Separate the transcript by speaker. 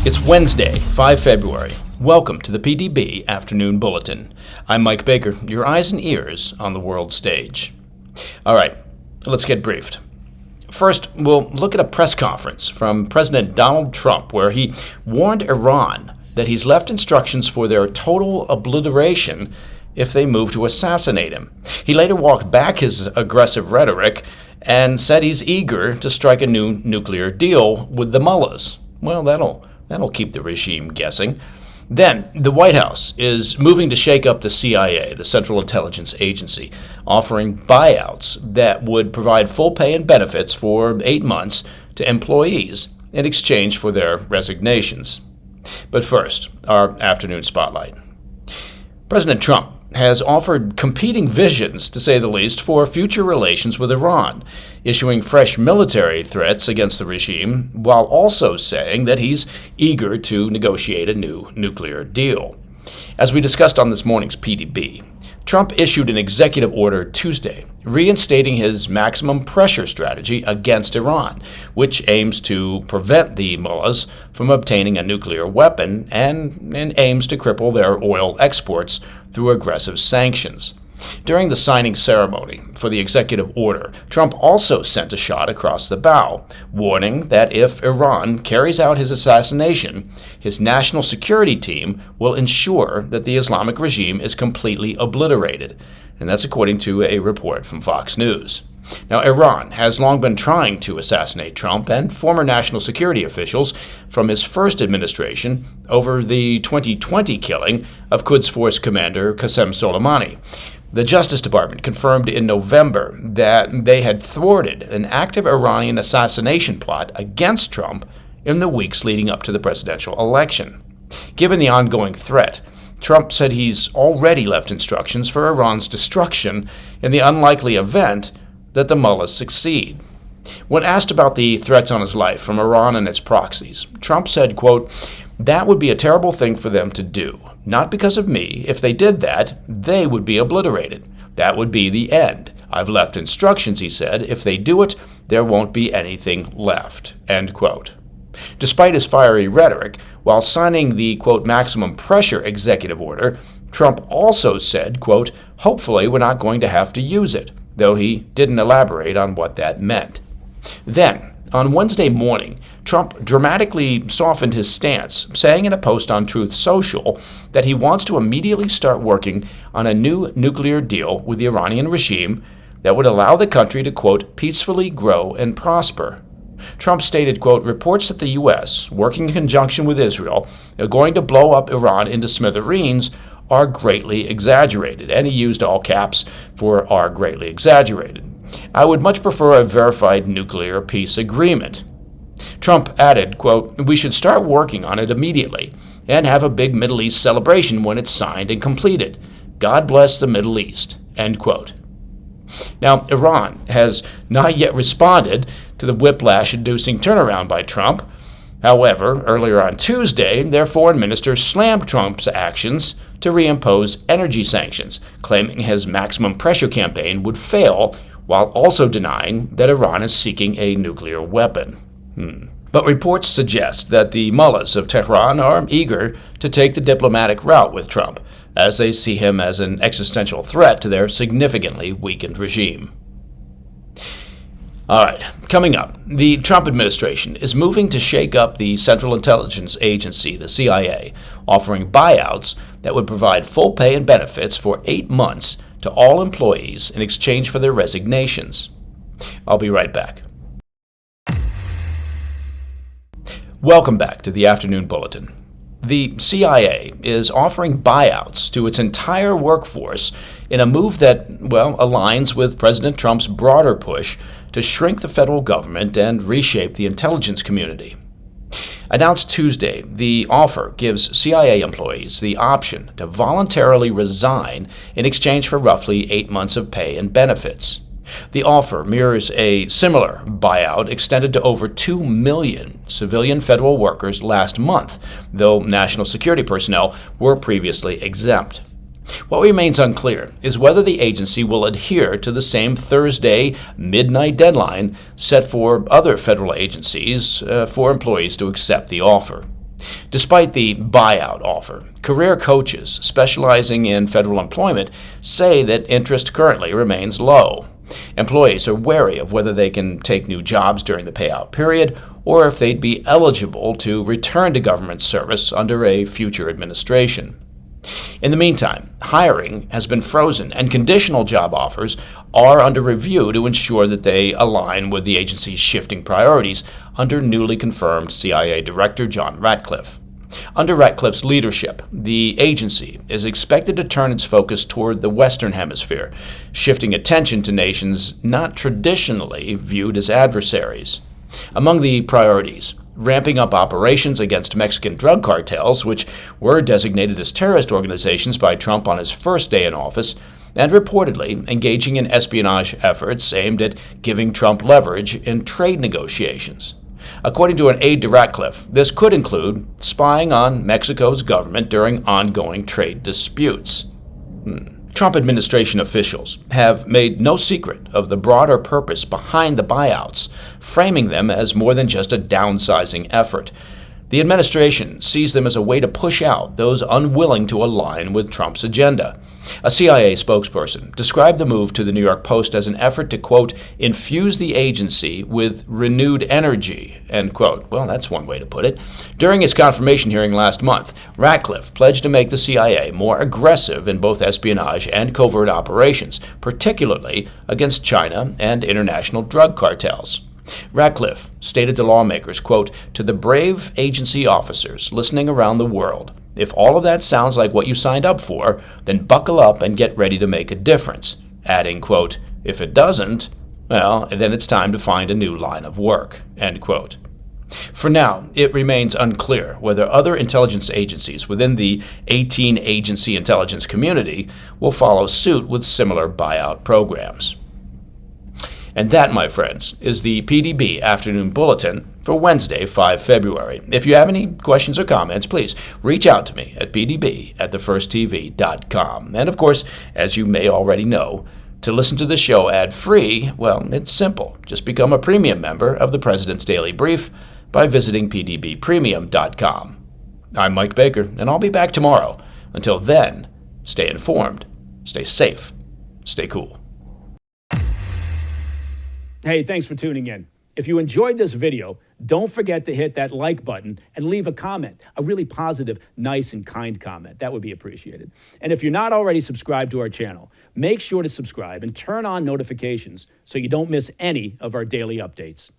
Speaker 1: It's Wednesday, 5 February. Welcome to the PDB Afternoon Bulletin. I'm Mike Baker, your eyes and ears on the world stage. All right, let's get briefed. First, we'll look at a press conference from President Donald Trump where he warned Iran that he's left instructions for their total obliteration if they move to assassinate him. He later walked back his aggressive rhetoric and said he's eager to strike a new nuclear deal with the mullahs. Well, that'll keep the regime guessing. Then, the White House is moving to shake up the CIA, the Central Intelligence Agency, offering buyouts that would provide full pay and benefits for 8 months to employees in exchange for their resignations. But first, our afternoon spotlight. President Trump has offered competing visions, to say the least, for future relations with Iran, issuing fresh military threats against the regime, while also saying that he's eager to negotiate a new nuclear deal. As we discussed on this morning's PDB, Trump issued an executive order Tuesday, reinstating his maximum pressure strategy against Iran, which aims to prevent the mullahs from obtaining a nuclear weapon and aims to cripple their oil exports through aggressive sanctions. During the signing ceremony for the executive order, Trump also sent a shot across the bow, warning that if Iran carries out his assassination, his national security team will ensure that the Islamic regime is completely obliterated. And that's according to a report from Fox News. Now, Iran has long been trying to assassinate Trump and former national security officials from his first administration over the 2020 killing of Quds Force commander Qasem Soleimani. The Justice Department confirmed in November that they had thwarted an active Iranian assassination plot against Trump in the weeks leading up to the presidential election. Given the ongoing threat, Trump said he's already left instructions for Iran's destruction in the unlikely event that the mullahs succeed. When asked about the threats on his life from Iran and its proxies, Trump said, quote, "That would be a terrible thing for them to do. Not because of me. If they did that, they would be obliterated. That would be the end. I've left instructions," he said. "If they do it, there won't be anything left." End quote. Despite his fiery rhetoric, while signing the, quote, maximum pressure executive order, Trump also said, quote, "Hopefully we're not going to have to use it," though he didn't elaborate on what that meant. Then, on Wednesday morning, Trump dramatically softened his stance, saying in a post on Truth Social that he wants to immediately start working on a new nuclear deal with the Iranian regime that would allow the country to, quote, "peacefully grow and prosper." Trump stated, quote, "Reports that the U.S., working in conjunction with Israel, are going to blow up Iran into smithereens are greatly exaggerated," and he used all caps for "are greatly exaggerated. I would much prefer a verified nuclear peace agreement." Trump added, quote, "We should start working on it immediately and have a big Middle East celebration when it's signed and completed. God bless the Middle East," end quote. Now, Iran has not yet responded to the whiplash-inducing turnaround by Trump. However, earlier on Tuesday, their foreign minister slammed Trump's actions to reimpose energy sanctions, claiming his maximum pressure campaign would fail while also denying that Iran is seeking a nuclear weapon. But reports suggest that the mullahs of Tehran are eager to take the diplomatic route with Trump, as they see him as an existential threat to their significantly weakened regime. All right, coming up, the Trump administration is moving to shake up the Central Intelligence Agency, the CIA, offering buyouts that would provide full pay and benefits for 8 months to all employees in exchange for their resignations. I'll be right back. Welcome back to the Afternoon Bulletin. The CIA is offering buyouts to its entire workforce in a move that, aligns with President Trump's broader push to shrink the federal government and reshape the intelligence community. Announced Tuesday, the offer gives CIA employees the option to voluntarily resign in exchange for roughly 8 months of pay and benefits. The offer mirrors a similar buyout extended to over 2 million civilian federal workers last month, though national security personnel were previously exempt. What remains unclear is whether the agency will adhere to the same Thursday midnight deadline set for other federal agencies for employees to accept the offer. Despite the buyout offer, career coaches specializing in federal employment say that interest currently remains low. Employees are wary of whether they can take new jobs during the payout period or if they'd be eligible to return to government service under a future administration. In the meantime, hiring has been frozen and conditional job offers are under review to ensure that they align with the agency's shifting priorities under newly confirmed CIA Director John Ratcliffe. Under Ratcliffe's leadership, the agency is expected to turn its focus toward the Western Hemisphere, shifting attention to nations not traditionally viewed as adversaries. Among the priorities, ramping up operations against Mexican drug cartels, which were designated as terrorist organizations by Trump on his first day in office, and reportedly engaging in espionage efforts aimed at giving Trump leverage in trade negotiations. According to an aide to Ratcliffe, this could include spying on Mexico's government during ongoing trade disputes. Trump administration officials have made no secret of the broader purpose behind the buyouts, framing them as more than just a downsizing effort. The administration sees them as a way to push out those unwilling to align with Trump's agenda. A CIA spokesperson described the move to the New York Post as an effort to, quote, infuse the agency with renewed energy, end quote. Well, that's one way to put it. During its confirmation hearing last month, Ratcliffe pledged to make the CIA more aggressive in both espionage and covert operations, particularly against China and international drug cartels. Ratcliffe stated to lawmakers, quote, to the brave agency officers listening around the world, if all of that sounds like what you signed up for, then buckle up and get ready to make a difference, adding, quote, if it doesn't, well, then it's time to find a new line of work, end quote. For now, it remains unclear whether other intelligence agencies within the 18-agency intelligence community will follow suit with similar buyout programs. And that, my friends, is the PDB Afternoon Bulletin for Wednesday, 5 February. If you have any questions or comments, please reach out to me at pdb@thefirsttv.com. And of course, as you may already know, to listen to the show ad-free, well, it's simple. Just become a premium member of the President's Daily Brief by visiting pdbpremium.com. I'm Mike Baker, and I'll be back tomorrow. Until then, stay informed, stay safe, stay cool.
Speaker 2: Hey, thanks for tuning in. If you enjoyed this video, don't forget to hit that like button and leave a comment, a really positive, nice, and kind comment. That would be appreciated. And if you're not already subscribed to our channel, make sure to subscribe and turn on notifications so you don't miss any of our daily updates.